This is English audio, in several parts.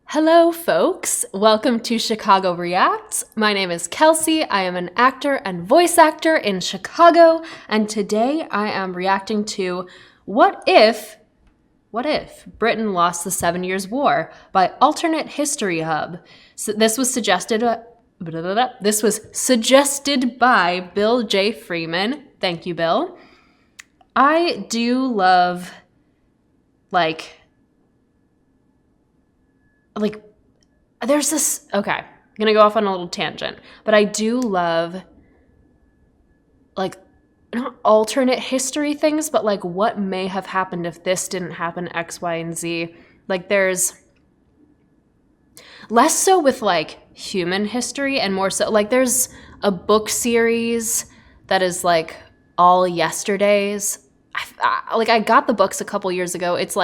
Hello, folks. Welcome to Chicago Reacts. My name is Kelsey. I am an actor and voice actor in Chicago, and today I am reacting to What If Britain Lost the 7 Years' War by AlternateHistoryHub. So this was suggested by Bill J. Freeman. Thank you, Bill. I do love, there's this, okay, I'm gonna go off on a little tangent, but I do love, not alternate history things, but what may have happened if this didn't happen, X, Y, and Z. There's less so with human history and more so, there's a book series that is all yesterdays. I got the books a couple years ago. It's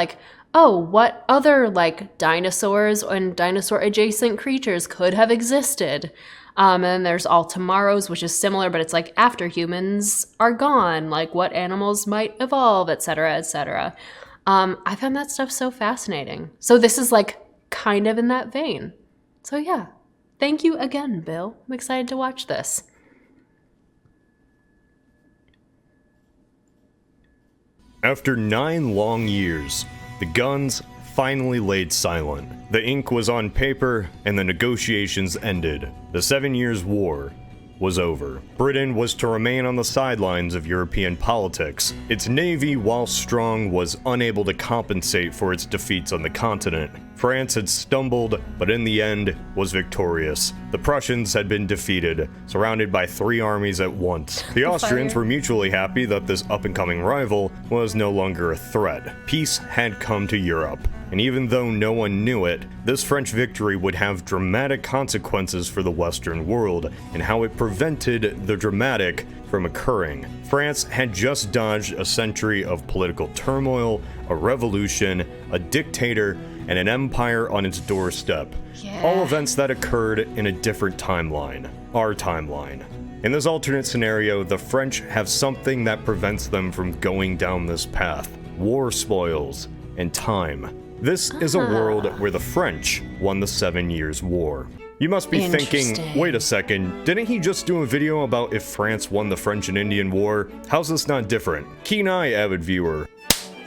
oh, what other dinosaurs and dinosaur adjacent creatures could have existed? And then there's All Tomorrows, which is similar, but it's after humans are gone, what animals might evolve, etc., etc. I found that stuff so fascinating. So this is kind of in that vein. So yeah, thank you again, Bill. I'm excited to watch this. After 9 long years, the guns finally laid silent. The ink was on paper, and the negotiations ended. The 7 Years' War was over. Britain was to remain on the sidelines of European politics. Its navy, while strong, was unable to compensate for its defeats on the continent. France had stumbled, but in the end was victorious. The Prussians had been defeated, surrounded by 3 armies at once. The Austrians were mutually happy that this up-and-coming rival was no longer a threat. Peace had come to Europe. And even though no one knew it, this French victory would have dramatic consequences for the Western world, and how it prevented the dramatic from occurring. France had just dodged a century of political turmoil, a revolution, a dictator, and an empire on its doorstep. All events that occurred in a different timeline, our timeline. In this alternate scenario, the French have something that prevents them from going down this path: war spoils and time. This is a world where the French won the 7 Years' War. You must be thinking, wait a second, didn't he just do a video about if France won the French and Indian War? How's this not different? Keen eye, avid viewer.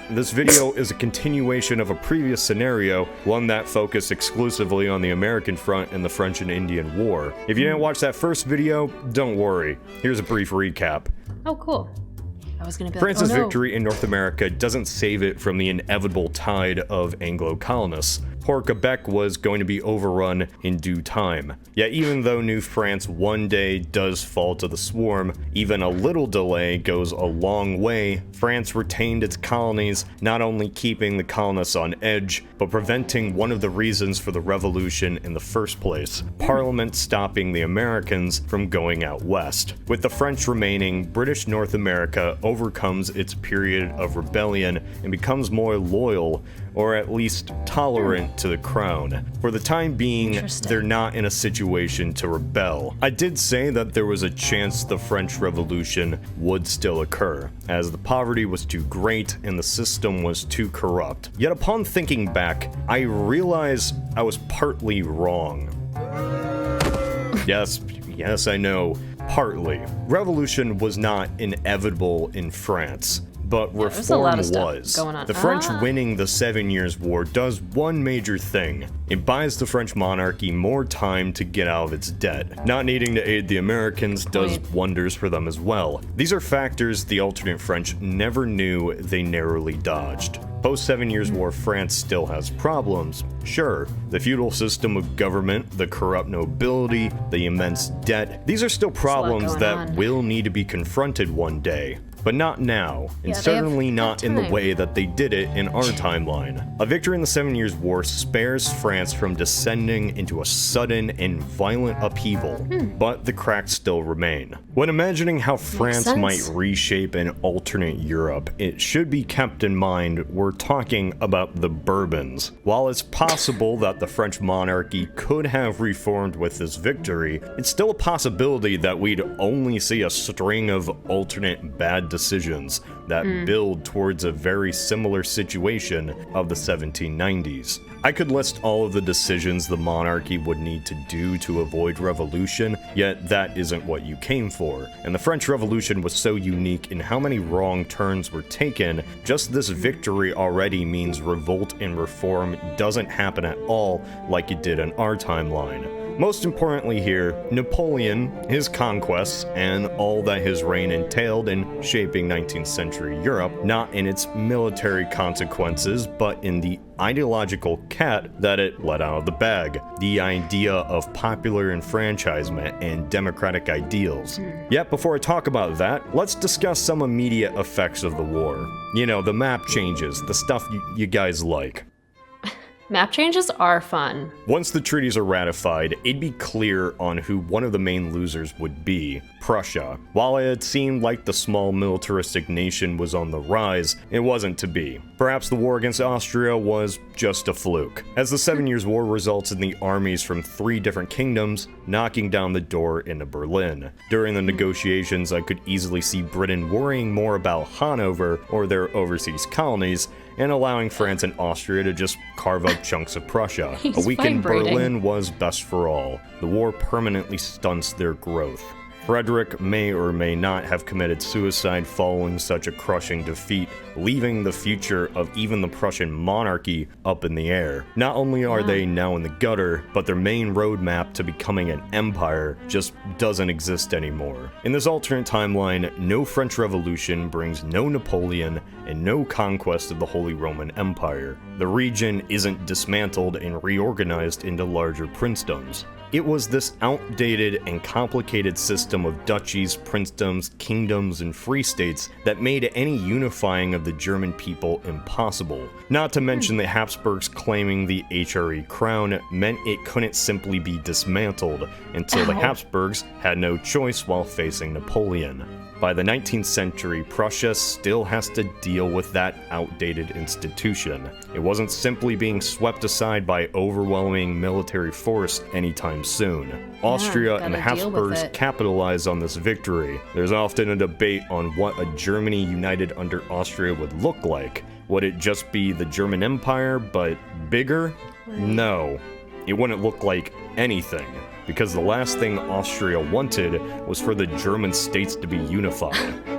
This video is a continuation of a previous scenario, one that focused exclusively on the American front in the French and Indian War. If you didn't watch that first video, don't worry. Here's a brief recap. Oh, cool. I was gonna be France's victory in North America doesn't save it from the inevitable tide of Anglo-colonists. Poor Quebec was going to be overrun in due time. Yet even though New France one day does fall to the swarm, even a little delay goes a long way. France retained its colonies, not only keeping the colonists on edge, but preventing one of the reasons for the revolution in the first place: Parliament stopping the Americans from going out west. With the French remaining, British North America overcomes its period of rebellion and becomes more loyal, or at least tolerant, to the crown. For the time being, they're not in a situation to rebel. I did say that there was a chance the French Revolution would still occur, as the poverty was too great and the system was too corrupt. Yet upon thinking back, I realize I was partly wrong. Yes, I know, partly. Revolution was not inevitable in France, but reform was. The French winning the 7 Years' War does one major thing. It buys the French monarchy more time to get out of its debt. Not needing to aid the Americans does wonders for them as well. These are factors the alternate French never knew they narrowly dodged. Post 7 Years' War France still has problems. Sure, the feudal system of government, the corrupt nobility, the immense debt, these are still problems that will need to be confronted one day. But not now, and certainly not in the way that they did it in our timeline. A victory in the 7 Years' War spares France from descending into a sudden and violent upheaval, but the cracks still remain. When imagining how France might reshape an alternate Europe, it should be kept in mind we're talking about the Bourbons. While it's possible that the French monarchy could have reformed with this victory, it's still a possibility that we'd only see a string of alternate bad bad decisions that build towards a very similar situation of the 1790s. I could list all of the decisions the monarchy would need to do to avoid revolution, yet that isn't what you came for. And the French Revolution was so unique in how many wrong turns were taken, just this victory already means revolt and reform doesn't happen at all like it did in our timeline. Most importantly here, Napoleon, his conquests, and all that his reign entailed in shaping 19th century Europe, not in its military consequences, but in the ideological cat that it let out of the bag, the idea of popular enfranchisement and democratic ideals. Yet before I talk about that, let's discuss some immediate effects of the war. You know, the map changes, the stuff you guys like. Map changes are fun. Once the treaties are ratified, it'd be clear on who one of the main losers would be: Prussia. While it had seemed like the small militaristic nation was on the rise, it wasn't to be. Perhaps the war against Austria was just a fluke, as the 7 Years' War results in the armies from 3 different kingdoms knocking down the door into Berlin. During the negotiations, I could easily see Britain worrying more about Hanover or their overseas colonies, and allowing France and Austria to just carve up chunks of Prussia. A weakened Berlin was best for all. The war permanently stunts their growth. Frederick may or may not have committed suicide following such a crushing defeat, leaving the future of even the Prussian monarchy up in the air. Not only are they now in the gutter, but their main roadmap to becoming an empire just doesn't exist anymore. In this alternate timeline, no French Revolution brings no Napoleon and no conquest of the Holy Roman Empire. The region isn't dismantled and reorganized into larger princedoms. It was this outdated and complicated system of duchies, princedoms, kingdoms, and free states that made any unifying of the German people impossible. Not to mention the Habsburgs claiming the HRE crown meant it couldn't simply be dismantled until the Habsburgs had no choice while facing Napoleon. By the 19th century, Prussia still has to deal with that outdated institution. It wasn't simply being swept aside by overwhelming military force anytime soon. Austria and the Habsburgs capitalized on this victory. There's often a debate on what a Germany united under Austria would look like. Would it just be the German Empire, but bigger? No. It wouldn't look like anything, because the last thing Austria wanted was for the German states to be unified.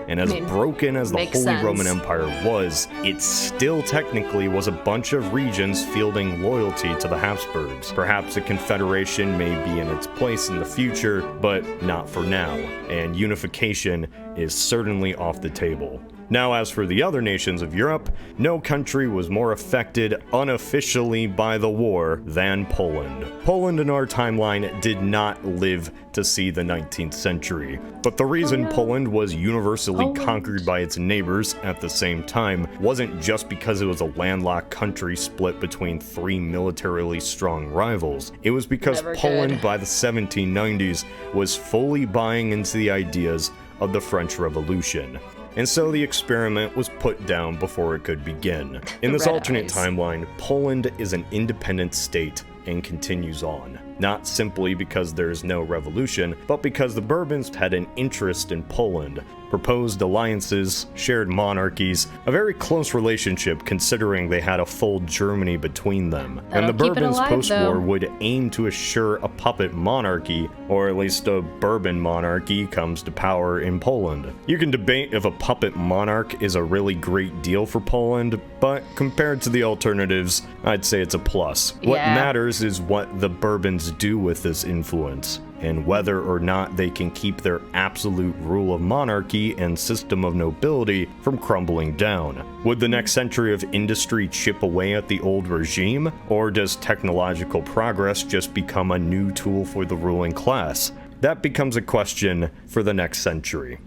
And as broken as the Holy Roman Empire was, it still technically was a bunch of regions fielding loyalty to the Habsburgs. Perhaps a confederation may be in its place in the future, but not for now, and unification is certainly off the table. Now, as for the other nations of Europe, no country was more affected unofficially by the war than Poland. Poland in our timeline did not live to see the 19th century, but the reason Poland was universally conquered by its neighbors at the same time wasn't just because it was a landlocked country split between 3 militarily strong rivals. It was because Poland by the 1790s was fully buying into the ideas of the French Revolution. And so the experiment was put down before it could begin. In this alternate timeline, Poland is an independent state and continues on. Not simply because there is no revolution, but because the Bourbons had an interest in Poland, proposed alliances, shared monarchies, a very close relationship considering they had a full Germany between them. And the Bourbons post-war would aim to assure a puppet monarchy, or at least a Bourbon monarchy, comes to power in Poland. You can debate if a puppet monarch is a really great deal for Poland, but compared to the alternatives, I'd say it's a plus. What matters is what the Bourbons do with this influence, and whether or not they can keep their absolute rule of monarchy and system of nobility from crumbling down. Would the next century of industry chip away at the old regime, or does technological progress just become a new tool for the ruling class? That becomes a question for the next century.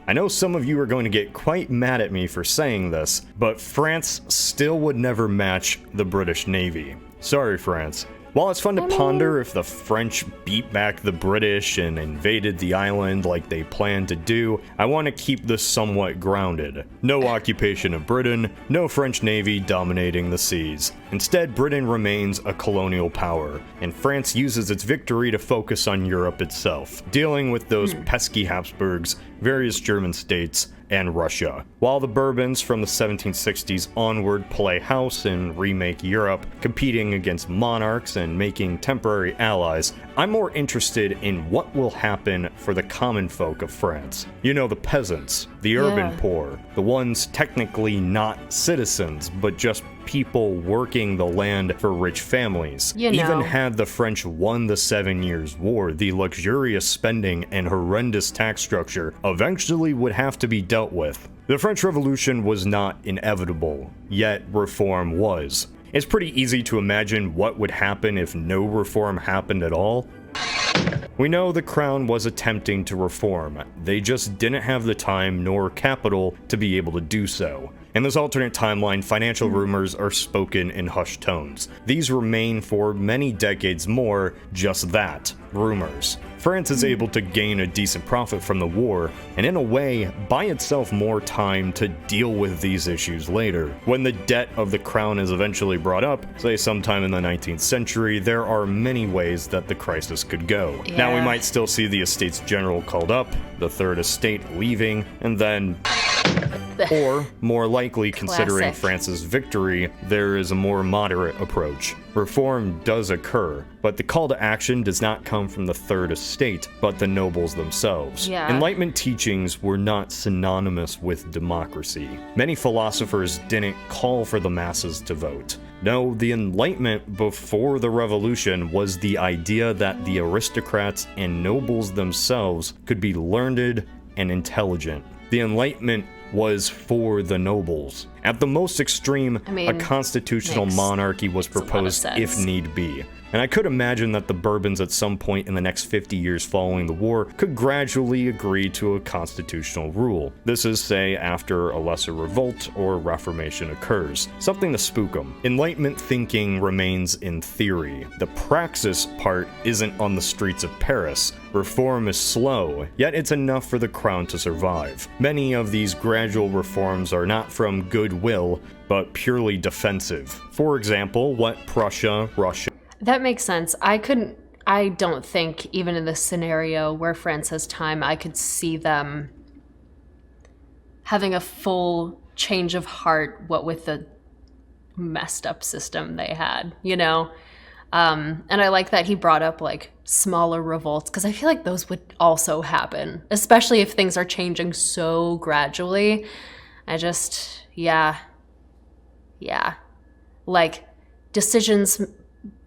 I know some of you are going to get quite mad at me for saying this, but France still would never match the British Navy. Sorry, France. While it's fun to ponder if the French beat back the British and invaded the island like they planned to do, I want to keep this somewhat grounded. No occupation of Britain, no French navy dominating the seas. Instead, Britain remains a colonial power, and France uses its victory to focus on Europe itself, dealing with those pesky Habsburgs, various German states, and Russia. While the Bourbons from the 1760s onward play house and remake Europe, competing against monarchs and making temporary allies, I'm more interested in what will happen for the common folk of France. You know, the peasants, the urban poor, the ones technically not citizens, but just people working the land for rich families. Even had the French won the 7 Years' War, the luxurious spending and horrendous tax structure eventually would have to be dealt with. The French Revolution was not inevitable, yet reform was. It's pretty easy to imagine what would happen if no reform happened at all. We know the crown was attempting to reform, they just didn't have the time nor capital to be able to do so. In this alternate timeline, financial rumors are spoken in hushed tones. These remain for many decades more just that, rumors. France is able to gain a decent profit from the war, and in a way, buy itself more time to deal with these issues later. When the debt of the crown is eventually brought up, say sometime in the 19th century, there are many ways that the crisis could go. Now we might still see the Estates General called up, the Third Estate leaving, and then... Or, more likely, considering France's victory, there is a more moderate approach. Reform does occur, but the call to action does not come from the Third Estate, but the nobles themselves. Enlightenment teachings were not synonymous with democracy. Many philosophers didn't call for the masses to vote. No, the Enlightenment before the Revolution was the idea that the aristocrats and nobles themselves could be learned and intelligent. The Enlightenment was for the nobles. At the most extreme, a constitutional monarchy was proposed if need be. And I could imagine that the Bourbons at some point in the next 50 years following the war could gradually agree to a constitutional rule. This is, say, after a lesser revolt or reformation occurs. Something to spook them. Enlightenment thinking remains in theory. The praxis part isn't on the streets of Paris. Reform is slow, yet it's enough for the crown to survive. Many of these gradual reforms are not from goodwill, but purely defensive. For example, what Prussia, Russia... That makes sense. I don't think, even in this scenario where France has time, I could see them having a full change of heart, what with the messed up system they had, you know? And I like that he brought up, like, smaller revolts, because I feel like those would also happen, especially if things are changing so gradually. Like,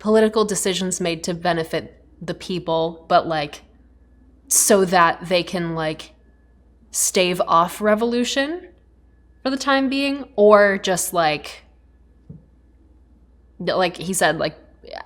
political decisions made to benefit the people, but, like, so that they can, like, stave off revolution for the time being, or just, like he said, like,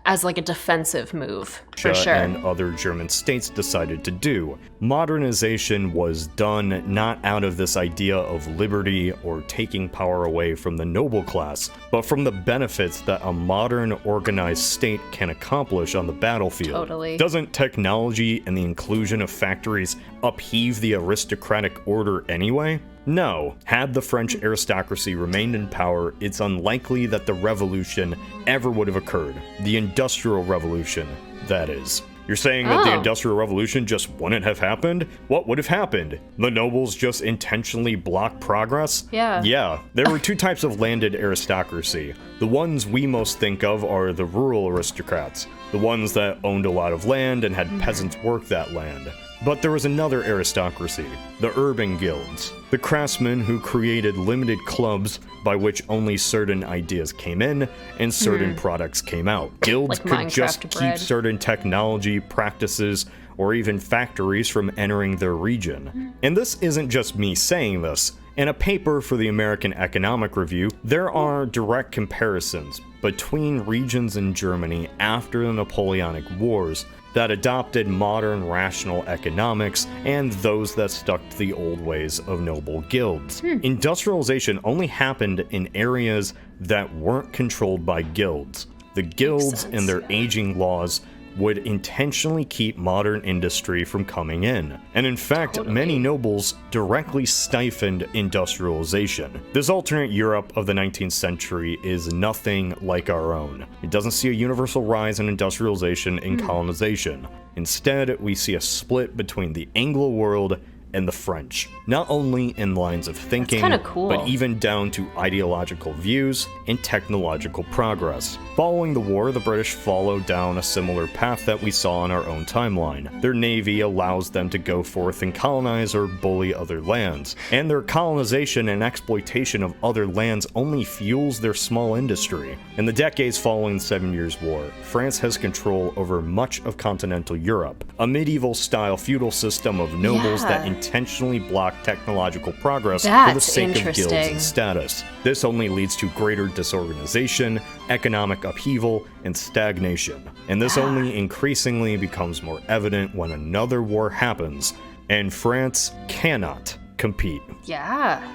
as like a defensive move, for sure. And other German states decided to do. Modernization was done not out of this idea of liberty or taking power away from the noble class, but from the benefits that a modern organized state can accomplish on the battlefield. Totally. Doesn't technology and the inclusion of factories upheave the aristocratic order anyway? No. Had the French aristocracy remained in power, it's unlikely that the revolution ever would have occurred. The Industrial Revolution, that is. You're saying that the Industrial Revolution just wouldn't have happened? What would have happened? The nobles just intentionally blocked progress? Yeah. There were two types of landed aristocracy. The ones we most think of are the rural aristocrats, the ones that owned a lot of land and had peasants work that land. But there was another aristocracy, the urban guilds, the craftsmen who created limited clubs by which only certain ideas came in and certain products came out. Guilds like could Minecraft just bread. keep certain technology, practices, or even factories from entering their region. And this isn't just me saying this. In a paper for the American Economic Review, there are direct comparisons between regions in Germany after the Napoleonic Wars that adopted modern rational economics and those that stuck to the old ways of noble guilds. Industrialization only happened in areas that weren't controlled by guilds. The guilds sense, and their yeah. aging laws would intentionally keep modern industry from coming in. And in fact, many nobles directly stifled industrialization. This alternate Europe of the 19th century is nothing like our own. It doesn't see a universal rise in industrialization and colonization. Instead, we see a split between the Anglo world and the French, not only in lines of thinking, cool. but even down to ideological views and technological progress. Following the war, the British followed down a similar path that we saw on our own timeline. Their navy allows them to go forth and colonize or bully other lands, and their colonization and exploitation of other lands only fuels their small industry. In the decades following the 7 Years' War, France has control over much of continental Europe, a medieval-style feudal system of nobles that intentionally block technological progress for the sake of guilds and status. This only leads to greater disorganization, economic upheaval, and stagnation. And this only increasingly becomes more evident when another war happens, and France cannot compete. Yeah.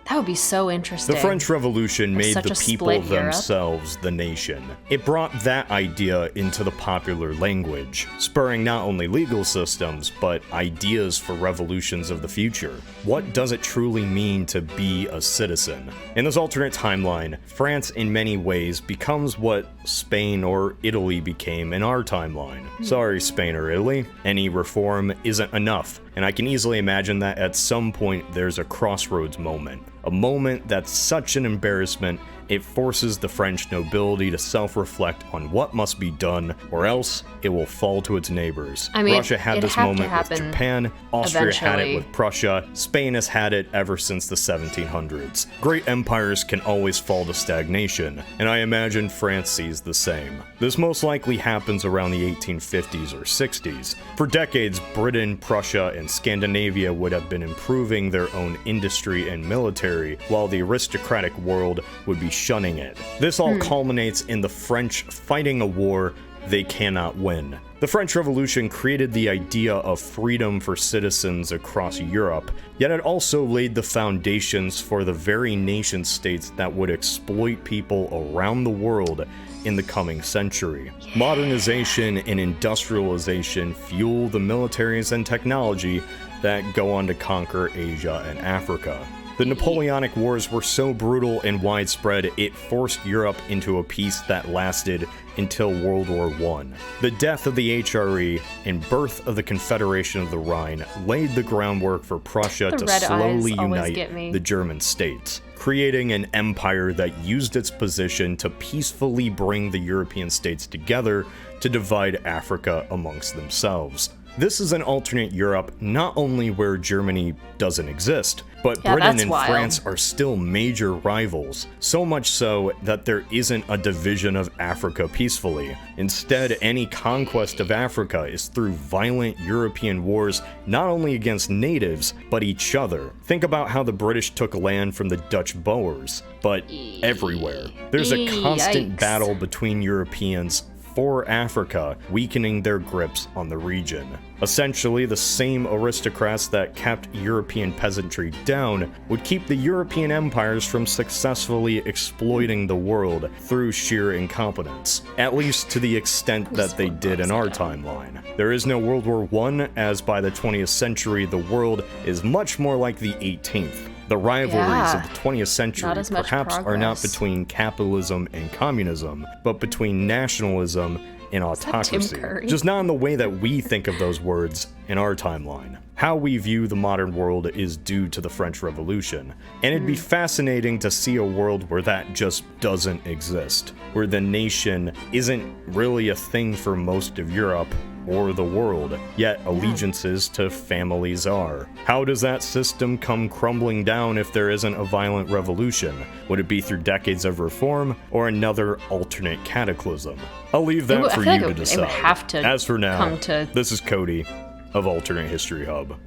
That would be so interesting. The French Revolution made the people themselves the nation. It brought that idea into the popular language, spurring not only legal systems, but ideas for revolutions of the future. What does it truly mean to be a citizen? In this alternate timeline, France in many ways becomes what Spain or Italy became in our timeline. Sorry, Spain or Italy, any reform isn't enough. And I can easily imagine that at some point there's a crossroads moment. A moment that's such an embarrassment, it forces the French nobility to self-reflect on what must be done, or else it will fall to its neighbors. I mean, Russia had this moment with Japan, Austria had it with Prussia, Spain has had it ever since the 1700s. Great empires can always fall to stagnation, and I imagine France sees the same. This most likely happens around the 1850s or 60s. For decades, Britain, Prussia, and Scandinavia would have been improving their own industry and military, while the aristocratic world would be shunning it. This all culminates in the French fighting a war they cannot win. The French Revolution created the idea of freedom for citizens across Europe, yet it also laid the foundations for the very nation-states that would exploit people around the world in the coming century. Modernization and industrialization fuel the militaries and technology that go on to conquer Asia and Africa. The Napoleonic Wars were so brutal and widespread, it forced Europe into a peace that lasted until World War I. The death of the HRE and birth of the Confederation of the Rhine laid the groundwork for Prussia to slowly unite the German states, creating an empire that used its position to peacefully bring the European states together to divide Africa amongst themselves. This is an alternate Europe not only where Germany doesn't exist, but Britain and France are still major rivals, so much so that there isn't a division of Africa peacefully. Instead, any conquest of Africa is through violent European wars not only against natives, but each other. Think about how the British took land from the Dutch Boers, but everywhere. There's a constant battle between Europeans for Africa, weakening their grips on the region. Essentially, the same aristocrats that kept European peasantry down would keep the European empires from successfully exploiting the world through sheer incompetence, at least to the extent that they did in our timeline. There is no World War I, as by the 20th century the world is much more like the 18th. The rivalries of the 20th century perhaps are not between capitalism and communism, but between nationalism and autocracy. Just not in the way that we think of those words in our timeline. How we view the modern world is due to the French Revolution, and it'd be fascinating to see a world where that just doesn't exist, where the nation isn't really a thing for most of Europe or the world, yet allegiances to families are. How does that system come crumbling down if there isn't a violent revolution? Would it be through decades of reform or another alternate cataclysm? I'll leave that for you to decide. It would have to As for now, this is Cody of Alternate History Hub.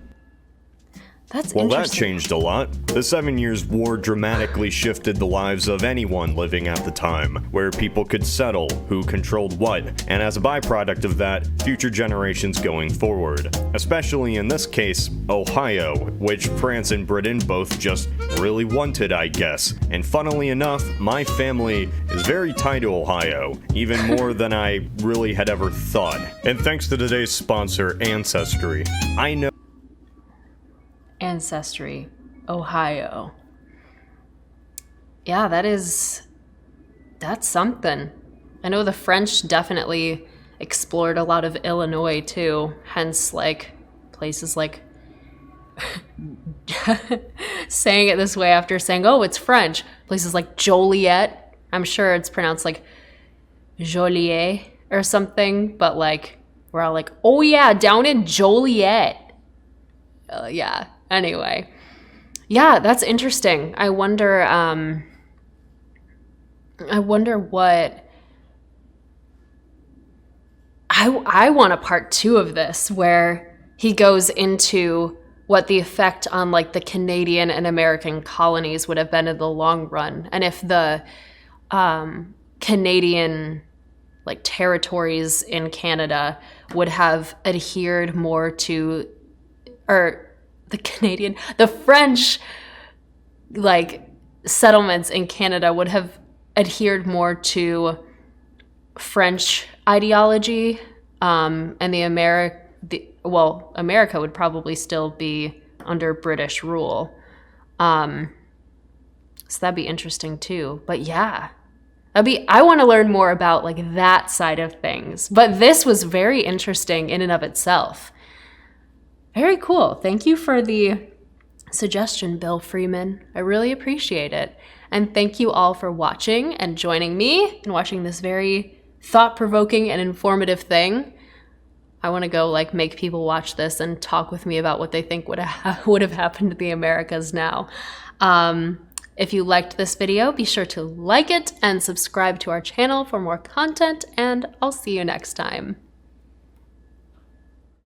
That's Well, that interesting. changed a lot. The 7 Years' War dramatically shifted the lives of anyone living at the time, where people could settle who controlled what, and as a byproduct of that, future generations going forward. Especially in this case, Ohio, which France and Britain both just really wanted, I guess. And funnily enough, my family is very tied to Ohio, even more than I really had ever thought. And thanks to today's sponsor, Ancestry, I know Ancestry, Ohio. Yeah, that's something. I know the French definitely explored a lot of Illinois too, hence like places like saying it this way after saying, oh, it's French. Places like Joliet, I'm sure it's pronounced like Joliet or something, but like we're all like, oh yeah, down in Joliet. Yeah. Anyway, yeah, that's interesting. I wonder what I want a part 2 of this where he goes into what the effect on like the Canadian and American colonies would have been in the long run, and if the Canadian like territories in Canada would have adhered more to, or the French like settlements in Canada would have adhered more to French ideology, and America would probably still be under British rule. So that'd be interesting too. But yeah, I want to learn more about like that side of things. But this was very interesting in and of itself. Very cool. Thank you for the suggestion, Bill Freeman. I really appreciate it. And thank you all for watching and joining me and watching this very thought-provoking and informative thing. I want to go like make people watch this and talk with me about what they think would have happened to the Americas now. If you liked this video, be sure to like it and subscribe to our channel for more content, and I'll see you next time.